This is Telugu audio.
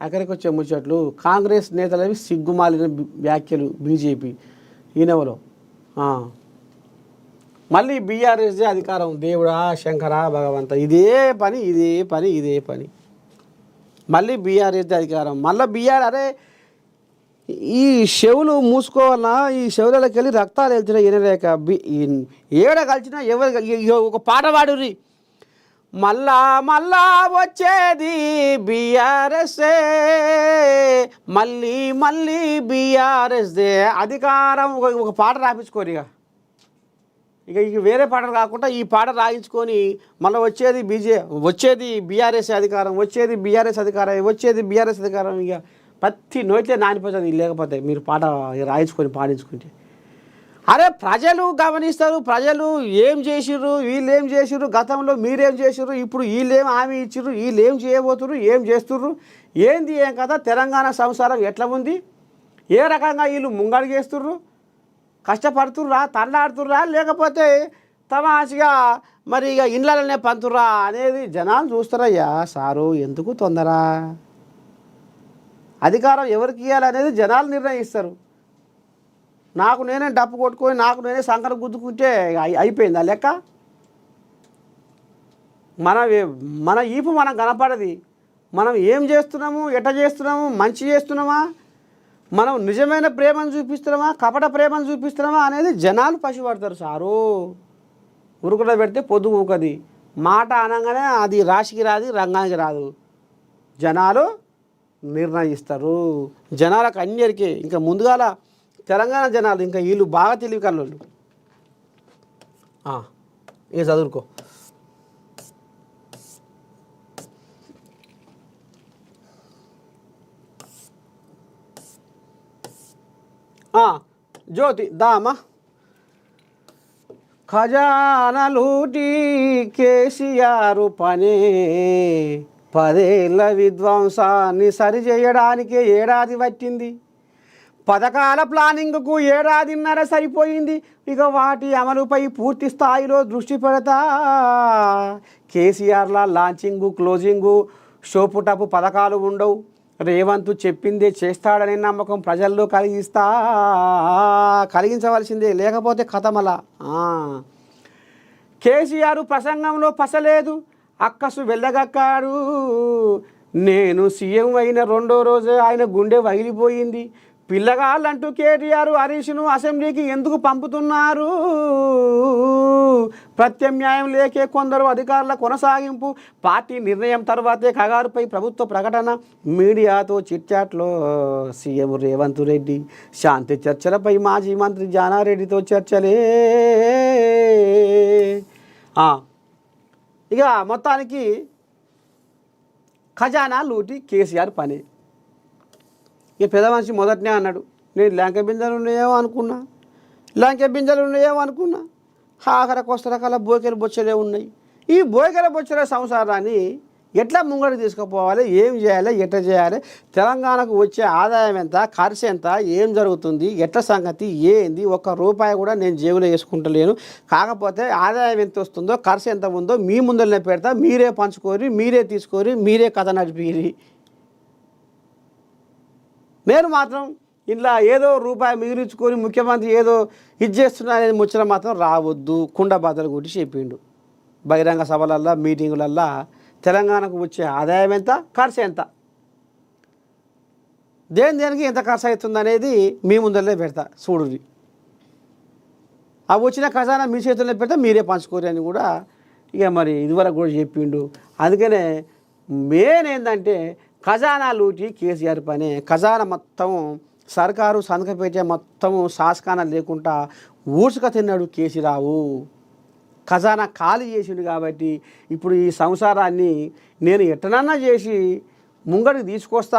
అక్కడికి వచ్చే ముచ్చట్లు కాంగ్రెస్ నేతలవి సిగ్గుమాలిన వ్యాఖ్యలు బీజేపీ ఈనెవలో మళ్ళీ బీఆర్ఎస్దే అధికారం దేవుడా శంకరా భగవంత ఇదే పని మళ్ళీ బీఆర్ఎస్దే అధికారం మళ్ళీ అరే ఈ చెవులు మూసుకోవాలన్నా ఈ చెవులకి వెళ్ళి రక్తాలు వెళ్తున్నాయి వినలేక ఏడ కలిసినా ఎవరు ఒక పాట పాడుర్రి మళ్ళా మళ్ళా వచ్చేది బీఆర్ఎస్ఏ మళ్ళీ బీఆర్ఎస్దే అధికారం ఒక పాట రాపించుకోరు ఇక వేరే పాటలు కాకుండా ఈ పాట రాయించుకొని మళ్ళీ వచ్చేది బీఆర్ఎస్ అధికారం వచ్చేది బీఆర్ఎస్ అధికారం ఇక ప్రతి నోట్లే నానిపోతుంది లేకపోతే మీరు పాట రాయించుకొని పాడించుకుంటే అరే ప్రజలు గమనిస్తారు ప్రజలు ఏం చేసిర్రు వీళ్ళు ఏం చేసిర్రు గతంలో మీరేం చేసిర్రు ఇప్పుడు వీళ్ళేం హామీ ఇచ్చిర్రు వీళ్ళు ఏం చేయబోతుర్రు ఏం చేస్తుర్రు ఏంది ఏం కదా తెలంగాణ సంసారం ఎట్లా ఉంది ఏ రకంగా వీళ్ళు ముంగడు చేస్తుర్రు కష్టపడుతుర్రా తల్లాడుతుర్రా లేకపోతే తమాషగా మరి ఇక ఇండ్లనే పంతుర్రా అనేది జనాలు చూస్తారయ్యా సారు ఎందుకు తొందర అధికారం ఎవరికి ఇవ్వాలనేది జనాలు నిర్ణయిస్తారు నాకు నేనే డప్పు కొట్టుకొని నాకు నేనే సంకర గుద్దుకుంటే అయిపోయింది ఆ లెక్క మన ఈపు మనం కనపడది మనం ఏం చేస్తున్నాము ఎట్ట చేస్తున్నాము మంచి చేస్తున్నామా మనం నిజమైన ప్రేమను చూపిస్తున్నామా కపట ప్రేమను చూపిస్తున్నామా అనేది జనాలు పసిపడతారు సారు ఉరుకులో పెడితే పొద్దు ఊకది మాట అనగానే అది రాశికి రాదు రంగానికి రాదు జనాలు నిర్ణయిస్తారు జనాలకు అన్నిటికీ ఇంకా ముందుగాల తెలంగాణ జనాలు ఇంకా వీళ్ళు బాగా తెలివి కల్లోళ్ళు ఇక చదువుకో జ్యోతి దామా ఖజానలూటి కేసీఆర్ పనే 10 ఏళ్ల విధ్వంసాన్ని సరిచేయడానికే ఏడాది పట్టింది పథకాల ప్లానింగ్కు ఏడాదిన్నర సరిపోయింది ఇక వాటి అమలుపై పూర్తి స్థాయిలో దృష్టి పెడతా కేసీఆర్ల లాంచింగు క్లోజింగు షోపుటపు పథకాలు ఉండవు రేవంత్ చెప్పిందే చేస్తాడనే నమ్మకం ప్రజల్లో కలిగించవలసిందే లేకపోతే కథమలా కేసీఆర్ ప్రసంగంలో పసలేదు అక్కసు వెళ్ళగక్కాడు నేను సీఎం అయిన 2వ రోజే ఆయన గుండె వగిలిపోయింది పిల్లగాళ్ళంటూ కేటీఆర్ హరీష్ను అసెంబ్లీకి ఎందుకు పంపుతున్నారు ప్రత్యామ్నాయం లేకే కొందరు అధికారుల కొనసాగింపు పార్టీ నిర్ణయం తర్వాతే కగారుపై ప్రభుత్వ ప్రకటన మీడియాతో చిట్చాట్లో సీఎం రేవంత్ రెడ్డి శాంతి చర్చలపై మాజీ మంత్రి జానారెడ్డితో చర్చలే ఇక మొత్తానికి ఖజానా లూటి కేసీఆర్ పని ఇక పెద్ద మనిషి మొదటనే అన్నాడు నేను లంక బిందెలు ఉన్నాయేమో అనుకున్నా ఆఖరికి వస్త్రకాల బోకెల బొచ్చలే ఉన్నాయి ఈ బోకెల బొచ్చల సంసారాన్ని ఎట్లా ముంగడు తీసుకుపోవాలి ఏం చేయాలి ఎట్లా చేయాలి తెలంగాణకు వచ్చే ఆదాయం ఎంత ఖర్చు ఎంత ఏం జరుగుతుంది ఎట్ల సంగతి ఏంది ₹1 కూడా నేను జేబులో వేసుకుంటలేను కాకపోతే ఆదాయం ఎంత వస్తుందో ఖర్చు ఎంత ఉందో మీ ముందరనే పెడతా మీరే పంచుకోరి మీరే తీసుకోరి మీరే కథ నడిపిరి నేను మాత్రం ఇలా ఏదో రూపాయి మిగిలించుకొని ముఖ్యమంత్రి ఏదో ఇది చేస్తున్నా అనేది ముచ్చట మాత్రం రావద్దు కుండ బాధలు కొట్టి చెప్పిండు బహిరంగ సభలల్లో మీటింగులల్లో తెలంగాణకు వచ్చే ఆదాయం ఎంత ఖర్చు ఎంత దేనికి ఎంత ఖర్చు అవుతుంది అనేది మీ ముందరనే పెడతా చూడుది ఆ వచ్చిన ఖజానా మీ చేతుల్లో పెడితే మీరే పంచుకోరు అని కూడా ఇక మరి ఇదివరకు కూడా చెప్పిండు అందుకనే మెయిన్ ఏంటంటే ఖజానా లూటి కేసీఆర్ పనే ఖజానా మొత్తం సర్కారు సంతకం పెట్టే మొత్తము శాసకాన లేకుండా ఊడ్చుక తిన్నాడు కేసీరావు ఖజానా ఖాళీ చేసిండు కాబట్టి ఇప్పుడు ఈ సంసారాన్ని నేను ఎట్టనన్నా చేసి ముంగడికి తీసుకొస్తా